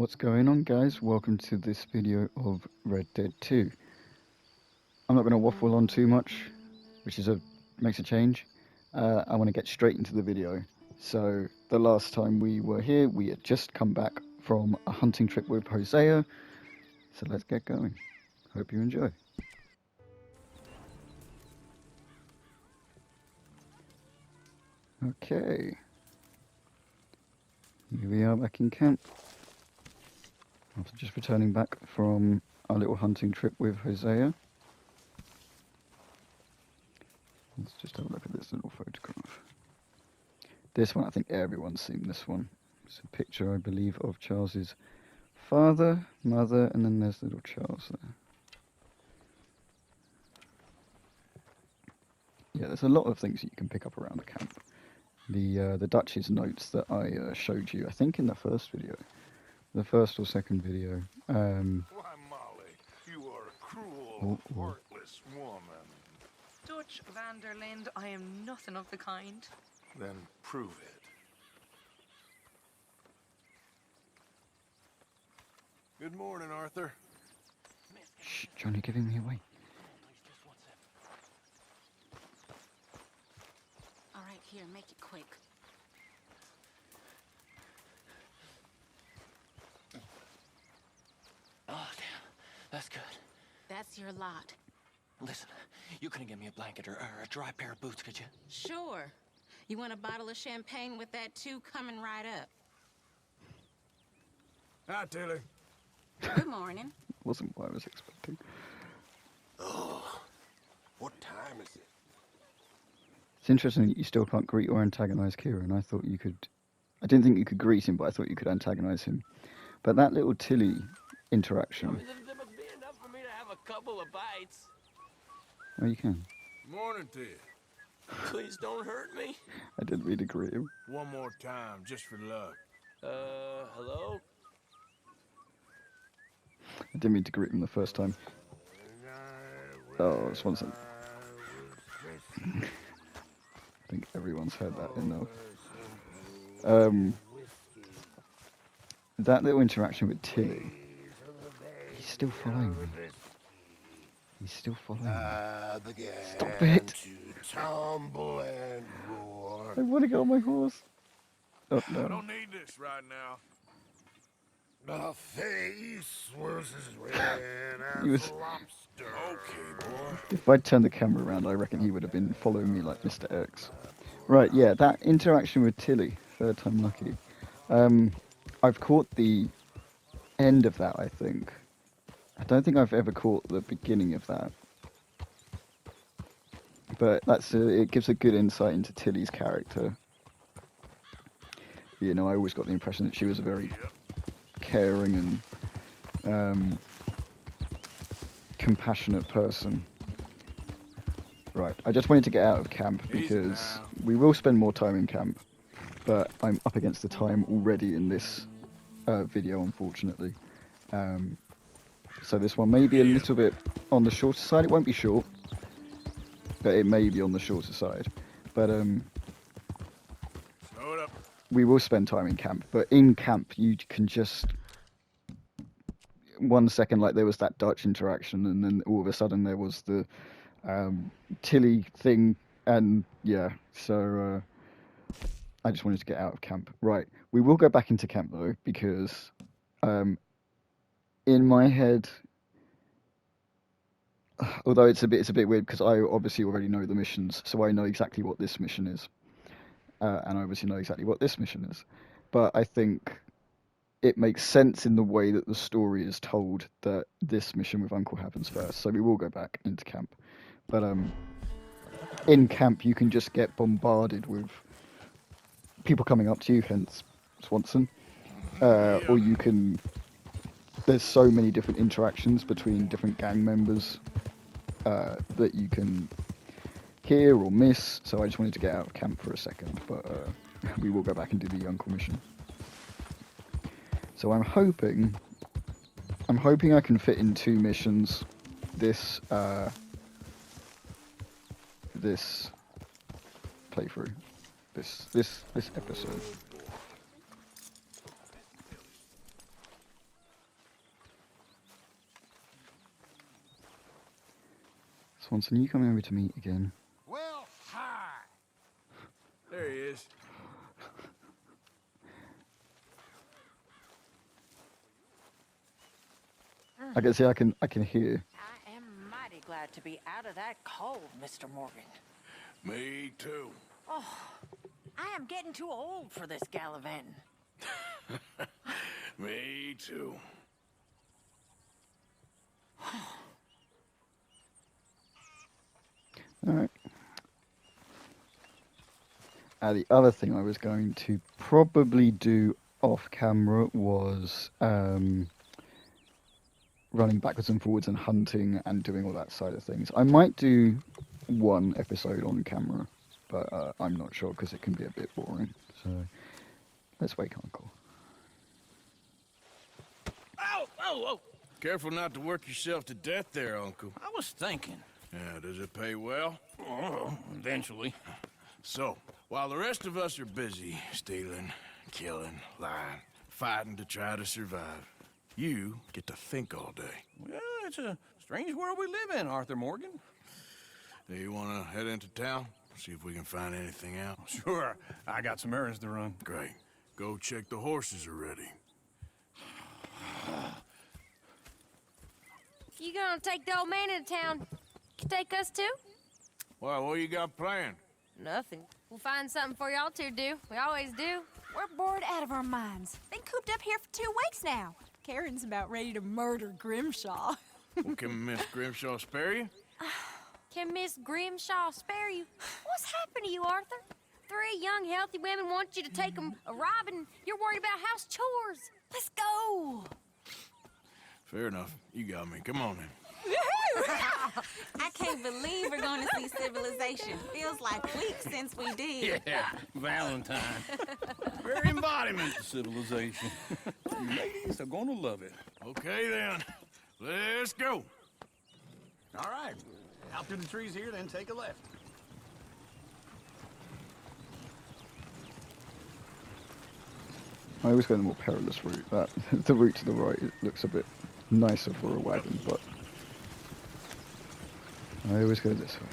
What's going on, guys? Welcome to this video of Red Dead 2. I'm not going to waffle on too much, which makes a change. I want to get straight into the video. So the last time we were here, we had just come back from a hunting trip with Hosea. So let's get going. Hope you enjoy. Okay. Here we are back in camp. After just returning back from our little hunting trip with Hosea. Let's just have a look at this little photograph. This one, I think everyone's seen this one. It's a picture, I believe, of Charles's father, mother, and then there's little Charles there. Yeah, there's a lot of things that you can pick up around the camp. The Dutch's notes that I showed you, I think in the first video. The first or second video. Why, Molly, you are a cruel, heartless woman. Dutch Vanderlind, I am nothing of the kind. Then prove it. Good morning, Arthur. Shh, Johnny, giving me away. All right, here, make it quick. Oh, damn. That's good. That's your lot. Listen, you couldn't give me a blanket or a dry pair of boots, could you? Sure. You want a bottle of champagne with that too? Coming right up. Hi, Tilly. Good morning. Wasn't what I was expecting. Oh, what time is it? It's interesting that you still can't greet or antagonize Kieran. I thought you could. I didn't think you could greet him, but I thought you could antagonize him. But that little Tilly interaction. There must be enough for me to have a couple of bites. Oh, you can. Morning to you. Please don't hurt me. I didn't mean to greet him. One more time, just for luck. Hello? I didn't mean to greet him the first time. Oh, Swanson. I think everyone's heard that enough. That little interaction with Tilly. He's still following me. He's still following me. Stop it! Tumble and roar. I want to get on my horse. Oh, I no. don't need this right now. The face was as red as He was- a lobster. Okay, boy. If I'd turned the camera around, I reckon he would have been following me like Mr. X. Right, yeah, that interaction with Tilly, third time lucky. I've caught the end of that, I think. I don't think I've ever caught the beginning of that. But it gives a good insight into Tilly's character. You know, I always got the impression that she was a very caring and compassionate person. Right, I just wanted to get out of camp because we will spend more time in camp, but I'm up against the time already in this video, unfortunately. So this one may be a little bit on the shorter side. It won't be short, but it may be on the shorter side. But Slow it up. we will spend time in camp. But in camp, you can just 1 second, like there was that Dutch interaction, and then all of a sudden there was the Tilly thing, and yeah. So I just wanted to get out of camp. Right, we will go back into camp though, because in my head, although it's a bit weird because I obviously already know the missions, so I know exactly what this mission is, and I obviously know exactly what this mission is. But I think it makes sense in the way that the story is told that this mission with Uncle happens first. So we will go back into camp, but in camp you can just get bombarded with people coming up to you, hence Swanson, or you can. There's so many different interactions between different gang members that you can hear or miss. So I just wanted to get out of camp for a second, but we will go back and do the Uncle mission. So I'm hoping I can fit in 2 missions this playthrough, this episode. Swanson, you coming over to meet again? Well, hi. There he is. I can see. I can hear. I am mighty glad to be out of that cold, Mr. Morgan. Me too. I am getting too old for this gallivanting. Me too. All right. The other thing I was going to probably do off camera was running backwards and forwards and hunting and doing all that side of things. I might do one episode on camera, but I'm not sure because it can be a bit boring. So let's wake Uncle. Ow! Oh, oh! Careful not to work yourself to death there, Uncle. I was thinking. Yeah, does it pay well? Oh, eventually. So, while the rest of us are busy stealing, killing, lying, fighting to try to survive, you get to think all day. Well, it's a strange world we live in, Arthur Morgan. Do you want to head into town? See if we can find anything out? Sure, I got some errands to run. Great. Go check the horses are ready. You gonna take the old man into town? You take us too? Well, what you got planned? Nothing. We'll find something for y'all to do. We always do. We're bored out of our minds. Been cooped up here for 2 weeks now. Karen's about ready to murder Grimshaw. Well, can Miss Grimshaw spare you? Can Miss Grimshaw spare you? What's happened to you, Arthur? 3 young, healthy women want you to take them a robbing. You're worried about house chores. Let's go. Fair enough. You got me. Come on then. I can't believe we're going to see civilization. Feels like weeks since we did. Yeah, Valentine. Very embodiment of civilization. You ladies are gonna love it. Okay then. Let's go. All right, out through the trees here, then take a left. I always go the more perilous route. That the route to the right it looks a bit nicer for a wagon, but I always go this way.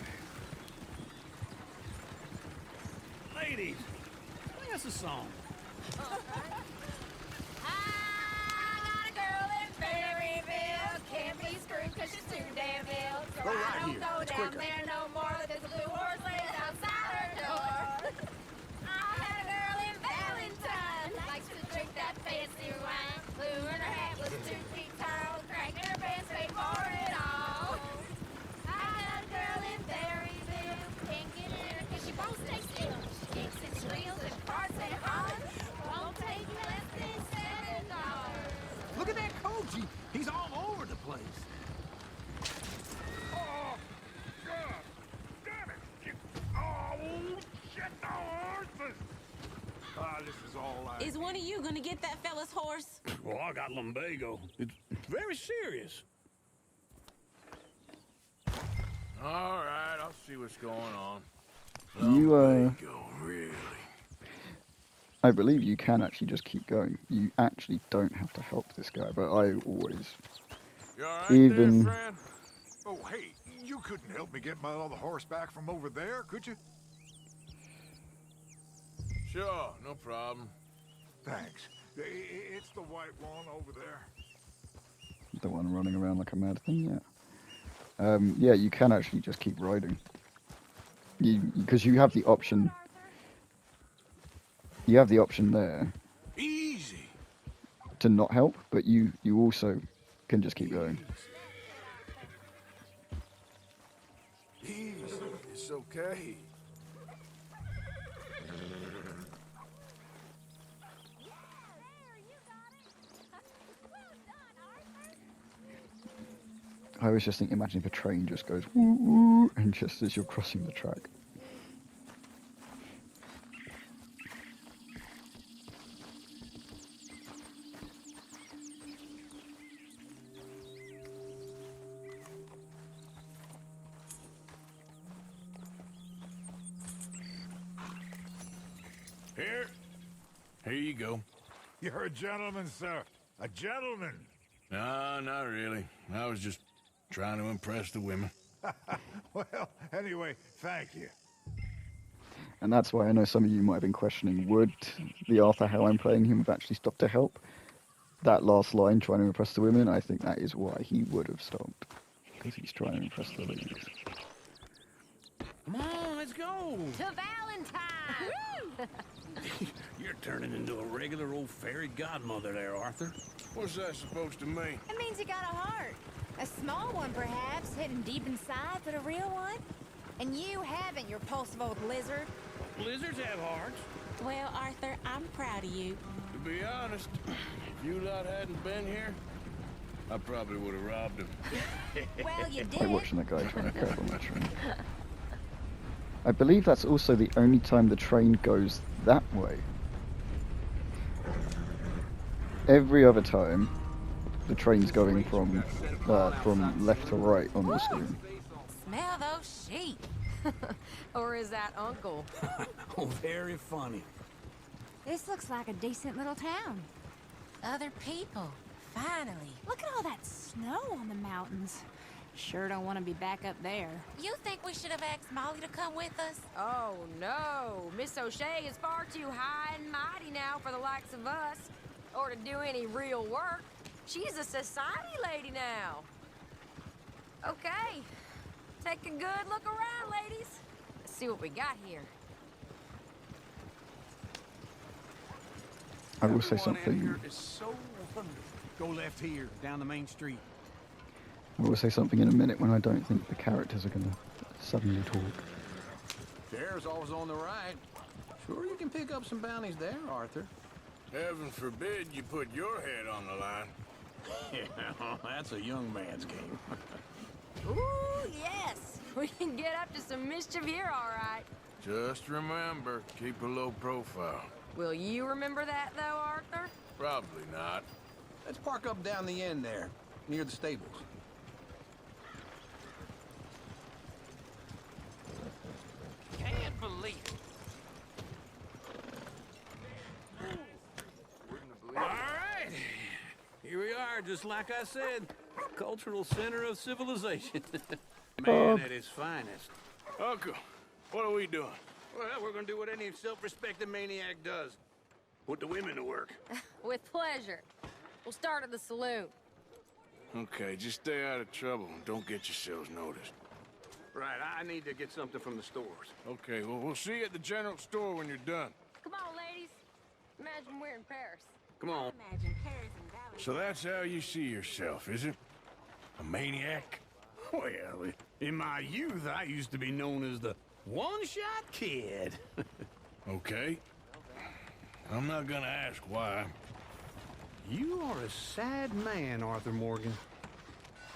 Ladies, sing us a song. I got a girl in Berryville. Can't be screwed 'cause she's too damn ill. So Go right I don't here. go It's down quicker. there no more. There's a blue horse lays outside her door. I had a girl in Valentine. Likes to drink that fancy wine. Blue in her hat was 2 feet tall. Cranking her pants paid for it all. I had a girl in Berryville. Can't get in her 'cause she won't stay still. She kicks and squeals and farts and hollers. Won't take less than $7. Look at that Koji. He's all over the place. Oh, God. Damn it. Oh, shit, the horses. This is all I... Is one of you going to get that fella's horse? Well, I got lumbago. It's very serious. All right, I'll see what's going on. You, Lumbago, really? I believe you can actually just keep going. You actually don't have to help this guy, but I always. You all right Even- there, friend? Oh, hey, you couldn't help me get my other horse back from over there, could you? Sure, no problem. Thanks. It's the white one over there. The one running around like a mad thing, yeah. Yeah, you can actually just keep riding. Because you have the option. You have the option there Easy. to not help, but you also can just keep going. Easy. It's okay. I was just thinking, imagine if a train just goes woo woo, and just as you're crossing the track. Here you go. You're a gentleman, sir. A gentleman. No, not really. I was just trying to impress the women. Well, anyway, thank you. And that's why I know some of you might have been questioning, would the Arthur how I'm playing him have actually stopped to help? That last line, trying to impress the women, I think that is why he would have stopped. Because he's trying to impress the ladies. Come on, let's go. To Valentine! You're turning into a regular old fairy godmother there, Arthur. What's that supposed to mean? It means you got a heart. A small one, perhaps, hidden deep inside, but a real one. And you haven't, you repulsive old lizard. Lizards have hearts. Well, Arthur, I'm proud of you. To be honest, if you lot hadn't been here, I probably would have robbed him. Well, you I'm did. watching that guy trying to grab on the train. I believe that's also the only time the train goes that way. Every other time, the train's going from left to right on the screen. Smell those sheep. Or is that Uncle? Oh, very funny. This looks like a decent little town. Other people. Finally. Look at all that snow on the mountains. Sure don't want to be back up there. You think we should have asked Molly to come with us? Oh, no. Miss O'Shea is far too high and mighty now for the likes of us. Or to do any real work. She's a society lady now. Okay. Take a good look around, ladies. Let's see what we got here. I will say Everyone in something. here is so wonderful. Go left here, down the main street. I will say something in a minute when I don't think the characters are going to suddenly talk. There's always on the right. Sure, you can pick up some bounties there, Arthur. Heaven forbid you put your head on the line. Yeah, that's a young man's game. Ooh, yes. We can get up to some mischief here, all right. Just remember, keep a low profile. Will you remember that, though, Arthur? Probably not. Let's park up down the end there, near the stables. Can't believe it. All right. Here we are, just like I said. Cultural center of civilization. Man at his finest. Uncle, what are we doing? Well, we're gonna do what any self-respecting maniac does. Put the women to work. With pleasure. We'll start at the saloon. Okay, just stay out of trouble and don't get yourselves noticed. Right, I need to get something from the stores. Okay, well, we'll see you at the general store when you're done. Come on, ladies. Imagine we're in Paris. Come on. Imagine Paris and Valentine. So that's how you see yourself, is it? A maniac? Well, in my youth, I used to be known as the one-shot kid. Okay. I'm not gonna ask why. You are a sad man, Arthur Morgan.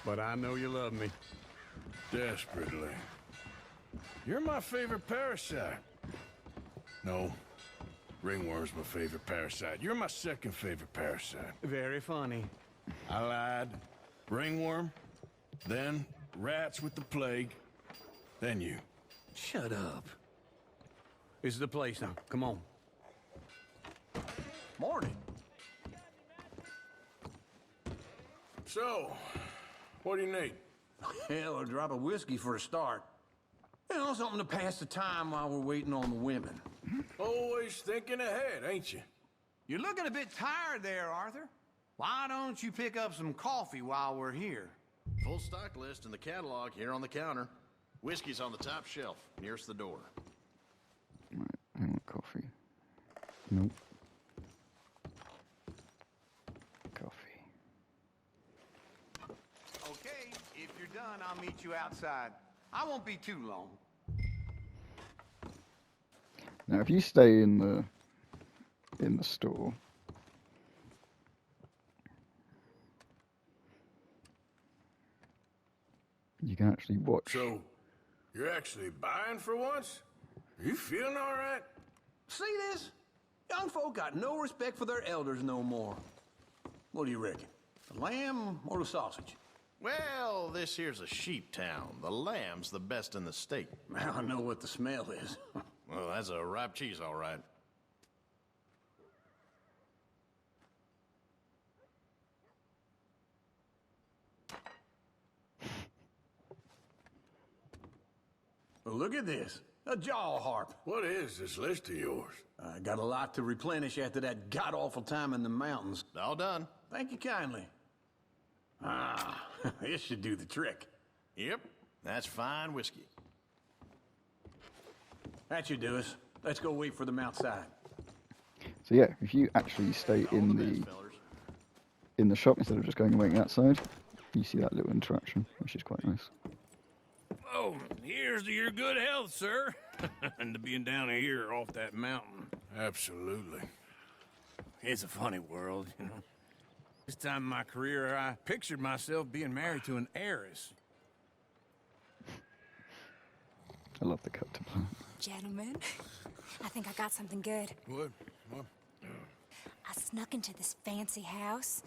But I know you love me. Desperately. You're my favorite parasite. No. Ringworm's my favorite parasite. You're my second favorite parasite. Very funny. I lied. Ringworm, then rats with the plague, then you. Shut up. This is the place now. Come on. Morning. So, what do you need? Hell, a drop of whiskey for a start. You know, something to pass the time while we're waiting on the women. Always thinking ahead, ain't you? You're looking a bit tired there, Arthur. Why don't you pick up some coffee while we're here? Full stock list in the catalog here on the counter. Whiskey's on the top shelf, nearest the door. Right, I want coffee. Nope. Coffee. Okay, if you're done, I'll meet you outside. I won't be too long. Now, if you stay in the store, you can actually watch. So, you're actually buying for once? Are you feeling all right? See this? Young folk got no respect for their elders no more. What do you reckon? The lamb or the sausage? Well, this here's a sheep town. The lamb's the best in the state. I know what the smell is. Well, that's a ripe cheese, all right. Look at this. A jaw harp. What is this list of yours? I got a lot to replenish after that god-awful time in the mountains. All done. Thank you kindly. Ah, this should do the trick. Yep, that's fine whiskey. That should do us. Let's go wait for them outside. So yeah, if you actually stay in the shop instead of just going and waiting outside, you see that little interaction, which is quite nice. Oh, here's to your good health, sir. And to being down here off that mountain. Absolutely. It's a funny world, you know. This time in my career, I pictured myself being married to an heiress. I love the cut to black. Gentlemen, I think I got something good. What? I snuck into this fancy house,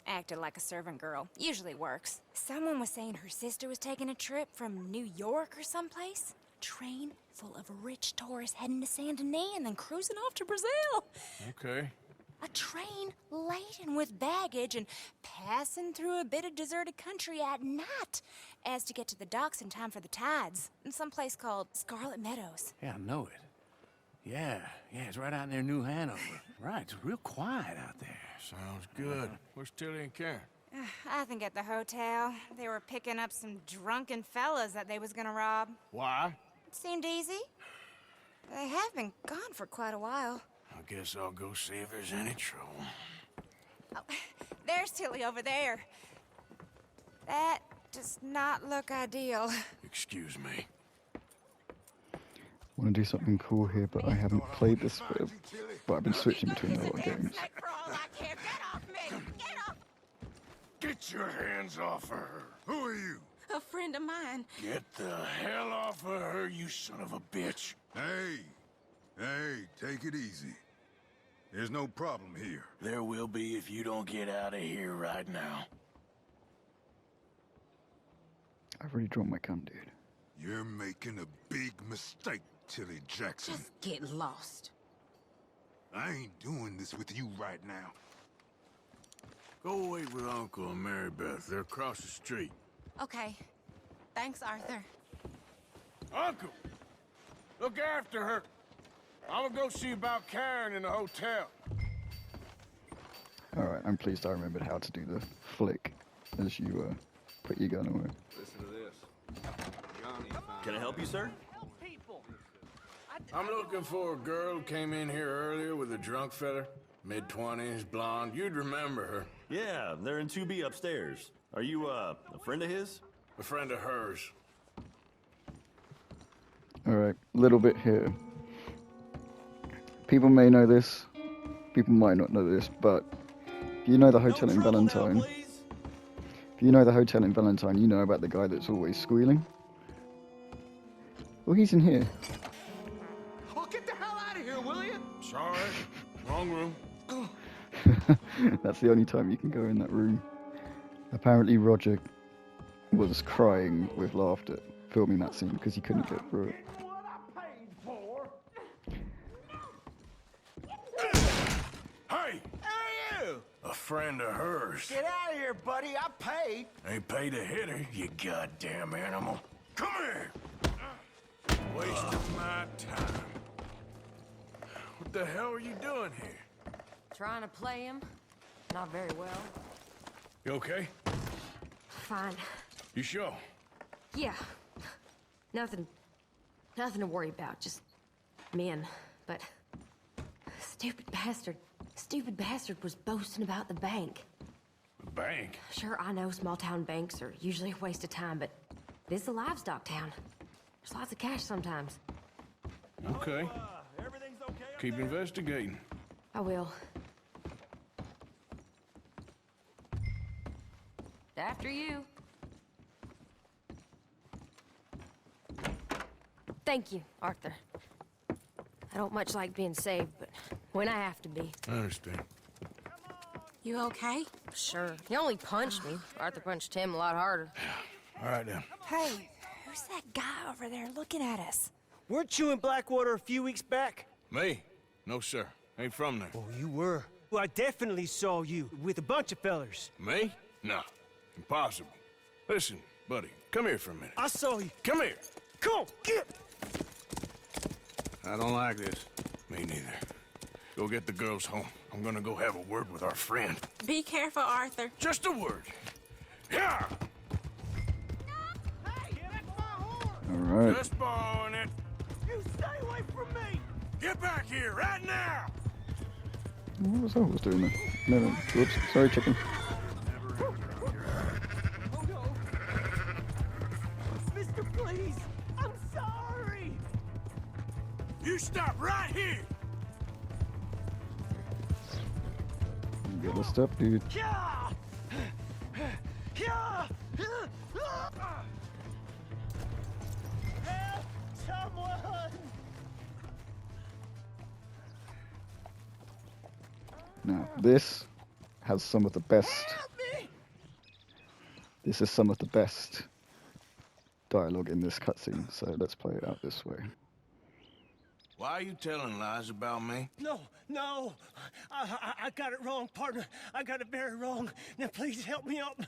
acted like a servant girl. Usually works. Someone was saying her sister was taking a trip from New York or someplace. Train full of rich tourists heading to Saint Denis and then cruising off to Brazil. Okay. A train laden with baggage and passing through a bit of deserted country at night as to get to the docks in time for the tides in some place called Scarlet Meadows. Yeah, I know it. Yeah, it's right out near New Hanover. Right, it's real quiet out there. Sounds good. Where's Tilly and Karen? I think at the hotel, they were picking up some drunken fellas that they was gonna rob. Why? It seemed easy. They have been gone for quite a while. I guess I'll go see if there's any trouble. Oh, there's Tilly over there. That does not look ideal. Excuse me. I want to do something cool here, but I haven't played this bit, but I've been switching between a lot of games. Get your hands off of her. Who are you? A friend of mine. Get the hell off of her, you son of a bitch. Hey, take it easy. There's no problem here. There will be if you don't get out of here right now. I've already drawn my gun, dude. You're making a big mistake, Tilly Jackson. Just get lost. I ain't doing this with you right now. Go wait with Uncle and Mary Beth. They're across the street. Okay. Thanks, Arthur. Uncle! Look after her. I'm gonna go see about Karen in the hotel. Alright, I'm pleased I remembered how to do the flick as you put your gun away. Listen to this. Can I help you, sir? I'm looking for a girl who came in here earlier with a drunk fella. Mid-20s, blonde. You'd remember her. Yeah, they're in 2B upstairs. Are you, a friend of his? A friend of hers. Alright, little bit here. People may know this, people might not know this, but if you know the hotel in Valentine, you know about the guy that's always squealing. Well, he's in here. Oh, get the hell out of here, will you? Sorry. Wrong room. That's the only time you can go in that room. Apparently Roger was crying with laughter filming that scene because he couldn't get through it. Hey! Hey, you! A friend of hers. Get out of here, buddy. I paid. Ain't paid to hit her, you goddamn animal. Come here! Wasting my time. What the hell are you doing here? Trying to play him? Not very well. You okay? Fine. You sure? Yeah. Nothing to worry about. Just men. But stupid bastard was boasting about the bank. The bank? Sure, I know small town banks are usually a waste of time, but this is a livestock town. There's lots of cash sometimes. Okay. Everything's okay? Keep investigating. I will. After you. Thank you, Arthur. I don't much like being saved, but when I have to be. I understand. You okay? Sure. He only punched me. Arthur punched him a lot harder. All right, then. Hey, who's that guy over there looking at us? Weren't you in Blackwater a few weeks back? Me? No, sir. Ain't from there. Oh, you were. Well, I definitely saw you with a bunch of fellers. Me? No. Impossible. Listen, buddy, come here for a minute. I saw you. Come here. Come on, get! I don't like this. Me neither. Go get the girls home. I'm gonna go have a word with our friend. Be careful, Arthur. Just a word. Yeah! Alright. Just borrowing it. You stay away from me! Get back here right now! What was I was doing there? No, no. Whoops. Sorry, chicken. Oh no! Mister, please! I'm sorry! You stop right here! You got the stuff, dude. Yeah! Yeah! Help someone! Now, this has some of the best. This is some of the best dialogue in this cutscene, so let's play it out this way. Why are you telling lies about me? No, no! I got it wrong, partner. I got it very wrong. Now please help me up.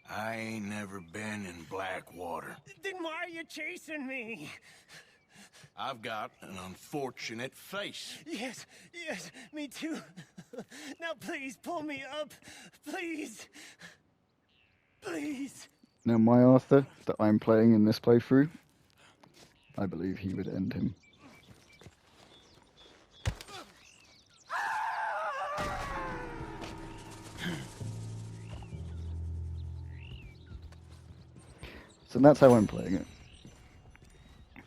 I ain't never been in Blackwater. Then why are you chasing me? I've got an unfortunate face. Yes, yes, me too. Now please pull me up. Please. Please. Now, my Arthur that I'm playing in this playthrough, I believe he would end him. So that's how I'm playing it.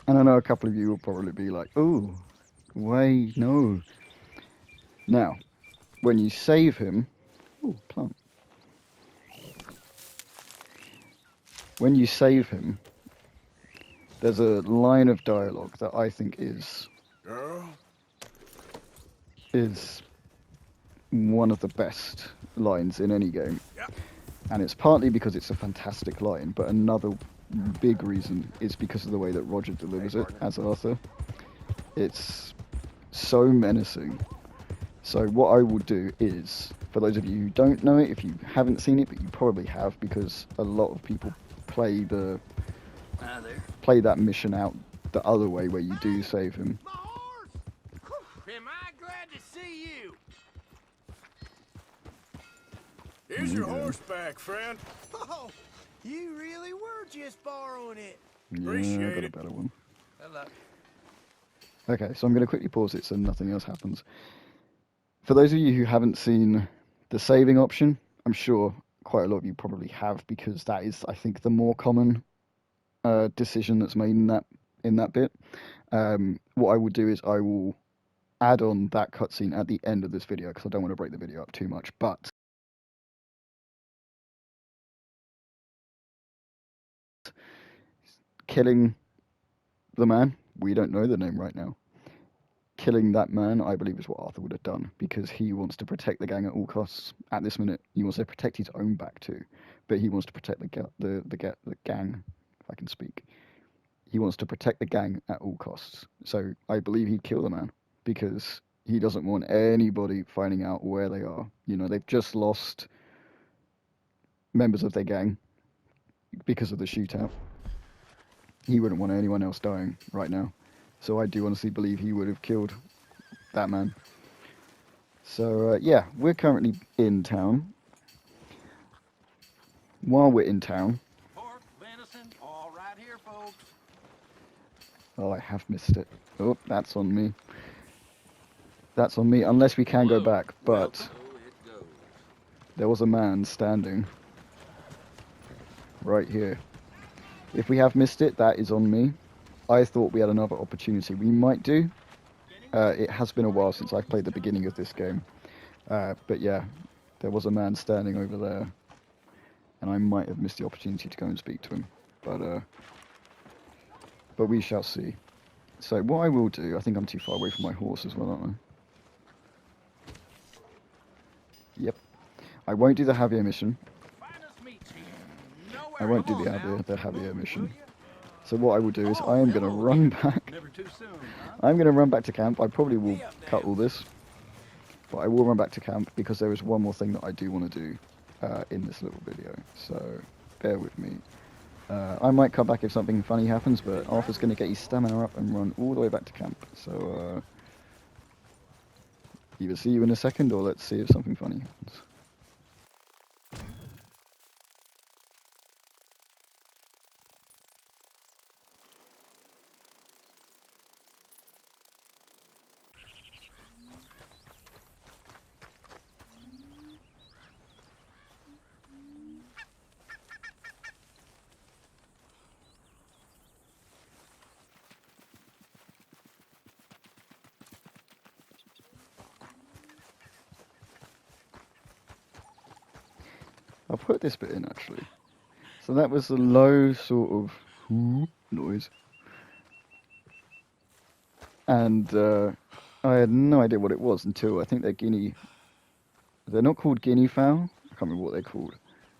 And I know a couple of you will probably be like, oh, wait, no. Now, when you save him... Oh, plant. When you save him, there's a line of dialogue that I think is one of the best lines in any game. Yep. And it's partly because it's a fantastic line, but another big reason is because of the way that Roger delivers it as Arthur. It's so menacing. So what I will do is, for those of you who don't know it, if you haven't seen it, but you probably have, because a lot of people play that mission out the other way where you do save him. Am I glad to see you? Here's your horse back, friend. Oh, you really were just borrowing it. Yeah, I Appreciate got a it. better one. Hello. Okay, so I'm going to quickly pause it so nothing else happens. For those of you who haven't seen the saving option, I'm sure quite a lot of you probably have, because that is, I think, the more common decision that's made in that bit. What I will do is I will add on that cutscene at the end of this video, because I don't want to break the video up too much, but killing the man, we don't know the name right now. Killing that man, I believe, is what Arthur would have done, because he wants to protect the gang at all costs. At this minute, he wants to protect his own back too, but he wants to protect the gang, if I can speak. He wants to protect the gang at all costs. So I believe he'd kill the man, because he doesn't want anybody finding out where they are. You know, they've just lost members of their gang because of the shootout. He wouldn't want anyone else dying right now. So I do honestly believe he would have killed that man. So yeah, we're currently in town. While we're in town... Pork, venison, all right here, folks. Oh, I have missed it. Oh, that's on me. That's on me, unless we can go back, but... There was a man standing right here. If we have missed it, that is on me. I thought we had another opportunity. We might do. It has been a while since I've played the beginning of this game. But yeah, there was a man standing over there. And I might have missed the opportunity to go and speak to him. But we shall see. So what I will do, I think I'm too far away from my horse as well, aren't I? Yep. I won't do the Javier mission. I won't do the Javier mission. So what I will do is I am going to run back. I'm going to run back to camp. I probably will cut all this. But I will run back to camp because there is one more thing that I do want to do in this little video. So bear with me. I might come back if something funny happens, but Arthur's going to get his stamina up and run all the way back to camp. So, either see you in a second, or let's see if something funny happens. I'll put this bit in actually. So that was the low sort of noise. And I had no idea what it was until I think they're not called guinea fowl. I can't remember what they're called.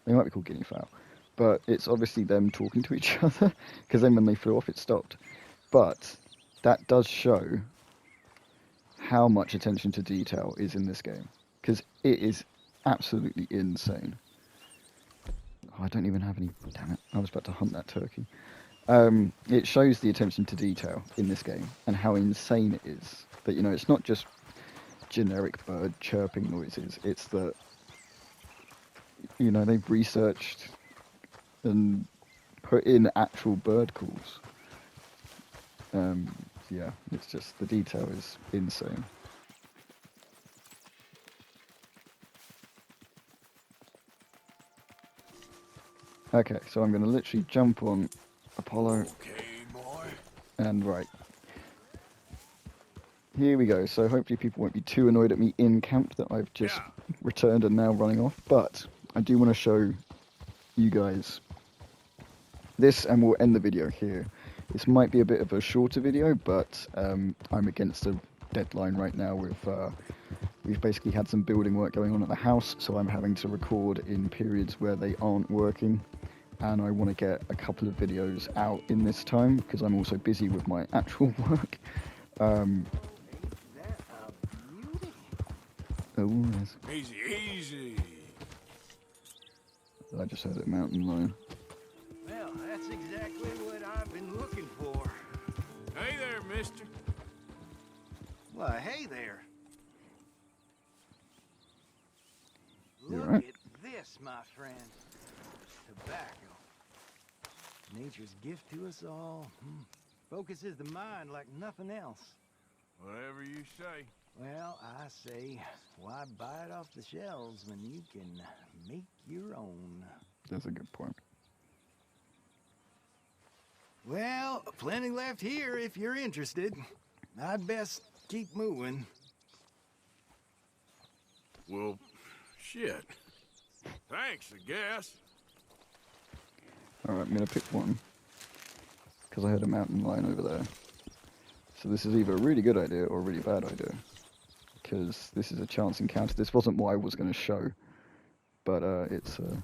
They might be called guinea fowl. But it's obviously them talking to each other, because then when they flew off it stopped. But that does show how much attention to detail is in this game, because it is absolutely insane. Oh, I don't even have any. Damn it! I was about to hunt that turkey. It shows the attention to detail in this game and how insane it is. That, you know, it's not just generic bird chirping noises. It's that, you know, they've researched and put in actual bird calls. Yeah, it's just, the detail is insane. Okay, so I'm going to literally jump on Apollo. Okay, boy. And right. Here we go. So hopefully people won't be too annoyed at me in camp that I've just returned and now running off. But I do want to show you guys this, and we'll end the video here. This might be a bit of a shorter video, but I'm against a deadline right now with we've basically had some building work going on at the house, so I'm having to record in periods where they aren't working, and I want to get a couple of videos out in this time because I'm also busy with my actual work. Oh, yes. Easy, easy. I just heard a mountain lion. Well, that's exactly what I've been looking for. Hey there, mister. Why, hey there. You Look alright? at this, my friend. Tobacco. Nature's gift to us all. Focuses the mind like nothing else. Whatever you say. Well, I say, why buy it off the shelves when you can make your own? That's a good point. Well, plenty left here if you're interested. I'd best keep moving. Well, shit. Thanks, I guess. Alright, I'm going to pick one, because I heard a mountain lion over there. So this is either a really good idea or a really bad idea, because this is a chance encounter. This wasn't what I was going to show, but it's a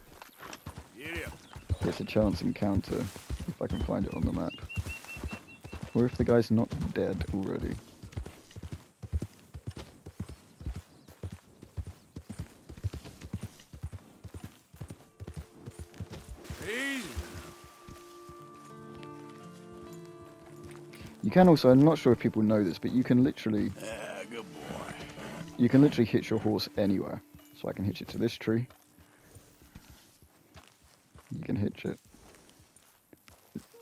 chance encounter, if I can find it on the map. Or if the guy's not dead already. Easy. You can also, I'm not sure if people know this, but you can literally... Good boy. You can literally hitch your horse anywhere. So I can hitch it to this tree. You can hitch it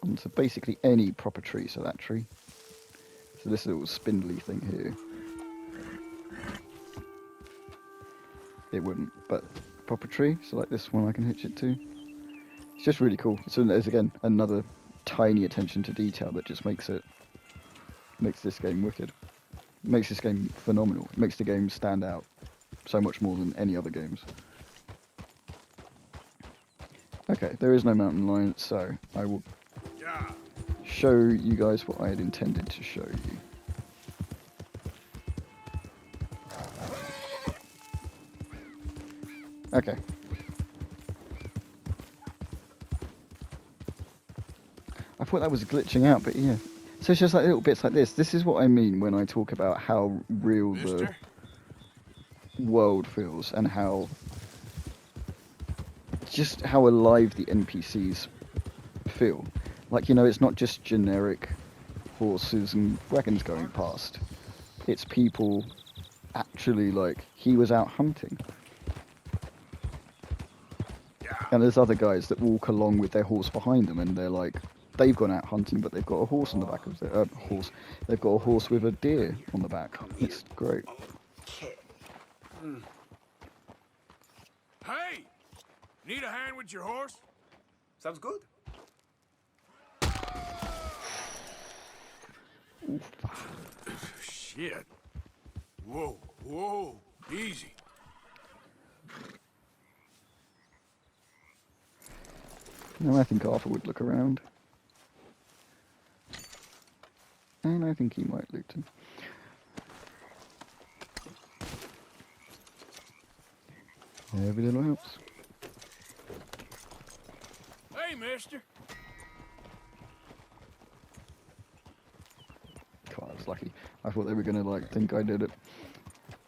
onto basically any proper tree, so that tree. So this little spindly thing here. It wouldn't, but proper tree, so like this one I can hitch it to. It's just really cool. So there's again another tiny attention to detail that just makes this game wicked. Makes this game phenomenal. It makes the game stand out so much more than any other games. Okay, there is no mountain lion, so I will show you guys what I had intended to show you. Okay. I thought that was glitching out, but yeah. So it's just like little bits like this. This is what I mean when I talk about how real the world feels and how... just how alive the NPCs feel. Like, you know, it's not just generic horses and wagons going past. It's people actually, like, he was out hunting. And there's other guys that walk along with their horse behind them, and they're like, they've gone out hunting, but they've got a horse on the back of their horse. They've got a horse with a deer on the back. It's great. Hey! Need a hand with your horse? Sounds good. Shit. Whoa, whoa, easy. No, I think Arthur would look around. And I think he might loot him. Every little helps. Hey, mister. God, I was lucky. I thought they were going to, like, think I did it.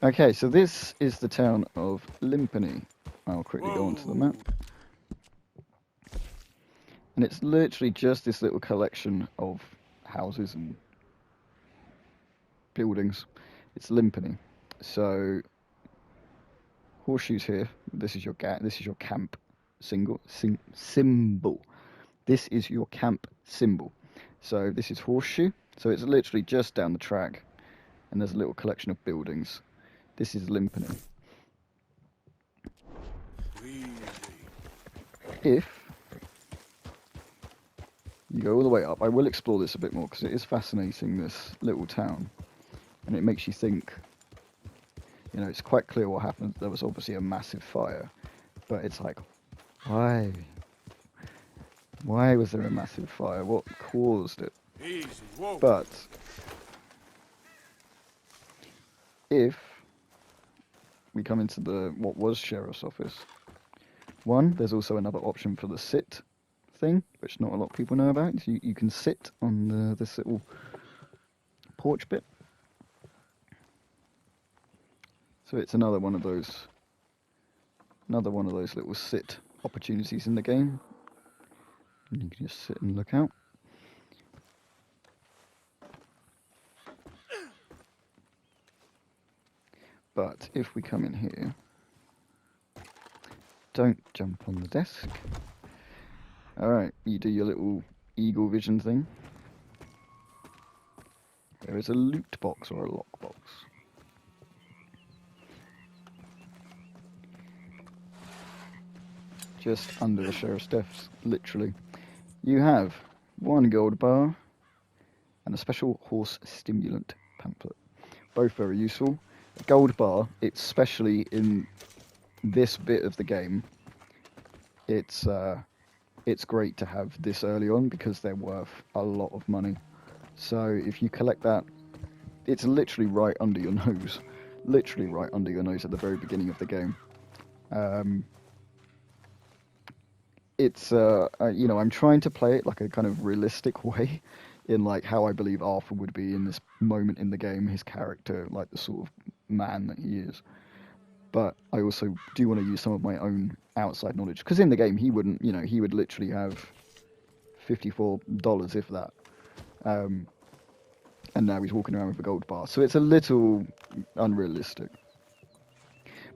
Okay, so this is the town of Limpany. I'll quickly go onto the map. And it's literally just this little collection of houses and buildings. It's Limpany. So horseshoes here. This is your camp symbol. This is your camp symbol. So this is horseshoe. So it's literally just down the track, and there's a little collection of buildings. This is Limpany. If you go all the way up, I will explore this a bit more because it is fascinating, this little town, and it makes you think. You know, it's quite clear what happened. There was obviously a massive fire, but it's like, why? Why was there a massive fire? What caused it? Easy, whoa. But if we come into the what was sheriff's office, there's also another option for the sit thing, which not a lot of people know about. You can sit on this little porch bit. So it's another one of those little sit opportunities in the game. And you can just sit and look out. But if we come in here, don't jump on the desk. Alright, you do your little eagle vision thing. There is a loot box or a lockbox. Just under the sheriff's desk, literally. You have 1 gold bar and a special horse stimulant pamphlet. Both very useful. A gold bar, especially in this bit of the game, it's great to have this early on because they're worth a lot of money. So if you collect that, it's literally right under your nose. Literally right under your nose at the very beginning of the game. It's you know, I'm trying to play it like a kind of realistic way, in like how I believe Arthur would be in this moment in the game, his character, like the sort of man that he is. But I also do want to use some of my own outside knowledge, because in the game he wouldn't, you know, he would literally have $54 if that, and now he's walking around with a gold bar, so it's a little unrealistic.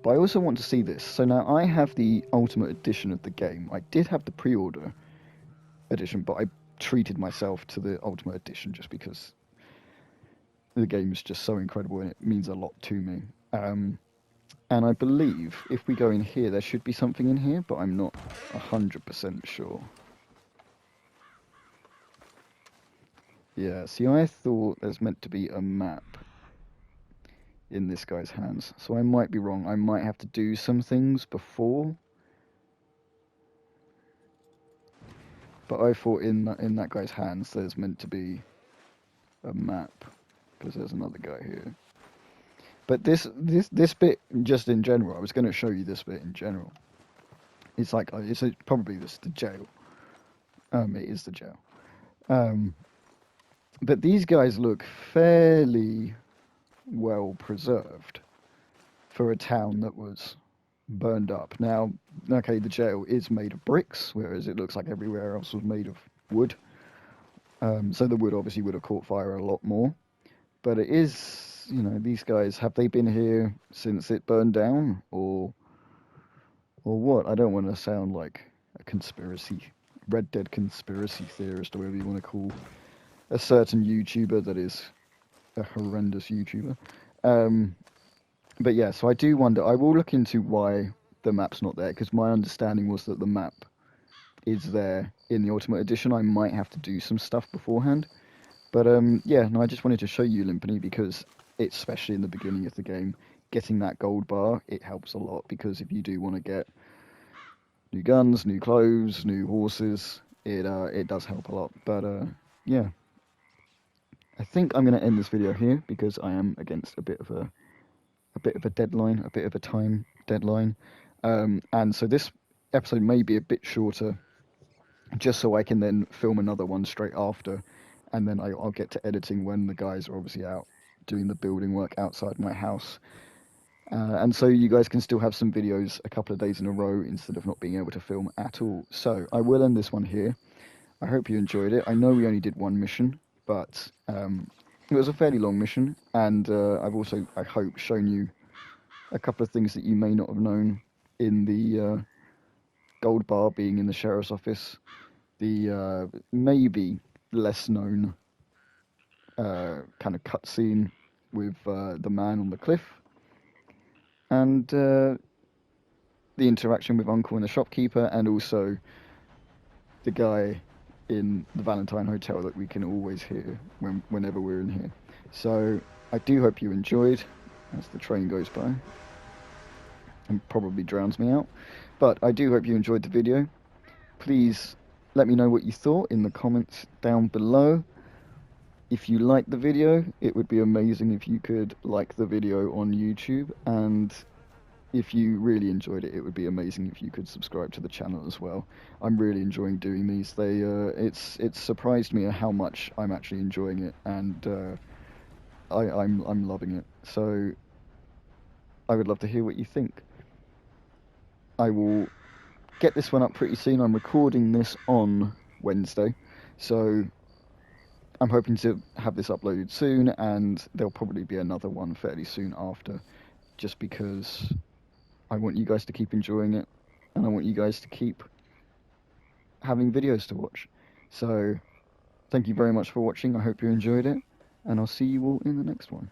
But I also want to see this. So now I have the Ultimate Edition of the game. I did have the pre-order edition, but I treated myself to the Ultimate Edition just because the game is just so incredible and it means a lot to me. And I believe if we go in here, there should be something in here, but I'm not 100% sure. Yeah, see, I thought there's meant to be a map in this guy's hands, so I might be wrong. I might have to do some things before, but I thought in that guy's hands there's meant to be a map, because there's another guy here. But this bit just in general, I was going to show you this bit in general. It's like probably the jail. It is the jail. But these guys look fairly well preserved for a town that was burned up. Now, okay, the jail is made of bricks, whereas it looks like everywhere else was made of wood. So the wood obviously would have caught fire a lot more. But it is, you know, these guys, have they been here since it burned down, or what? I don't want to sound like a Red Dead conspiracy theorist, or whatever you want to call a certain YouTuber that is a horrendous YouTuber. But yeah, so I do wonder. I will look into why the map's not there, because my understanding was that the map is there in the Ultimate Edition. I might have to do some stuff beforehand. But yeah, no, I just wanted to show you Limpany because, especially in the beginning of the game, getting that gold bar, it helps a lot, because if you do want to get new guns, new clothes, new horses, it does help a lot. But yeah, I think I'm going to end this video here because I am against a bit of a deadline, a bit of a time deadline, and so this episode may be a bit shorter, just so I can then film another one straight after, and then I'll get to editing when the guys are obviously out doing the building work outside my house. And so you guys can still have some videos a couple of days in a row instead of not being able to film at all. So I will end this one here. I hope you enjoyed it. I know we only did one mission, but it was a fairly long mission, and I've also, I hope, shown you a couple of things that you may not have known in the gold bar being in the sheriff's office, the maybe less known kind of cutscene with the man on the cliff, and the interaction with Uncle and the shopkeeper, and also the guy in the Valentine Hotel that we can always hear whenever we're in here. So I do hope you enjoyed as the train goes by and probably drowns me out. But I do hope you enjoyed the video. Please let me know what you thought in the comments down below. If you liked the video, it would be amazing if you could like the video on YouTube, and if you really enjoyed it, it would be amazing if you could subscribe to the channel as well. I'm really enjoying doing these. It's surprised me at how much I'm actually enjoying it, and I'm loving it. So I would love to hear what you think. I will get this one up pretty soon. I'm recording this on Wednesday, so I'm hoping to have this uploaded soon, and there'll probably be another one fairly soon after, just because I want you guys to keep enjoying it, and I want you guys to keep having videos to watch. So thank you very much for watching. I hope you enjoyed it, and I'll see you all in the next one.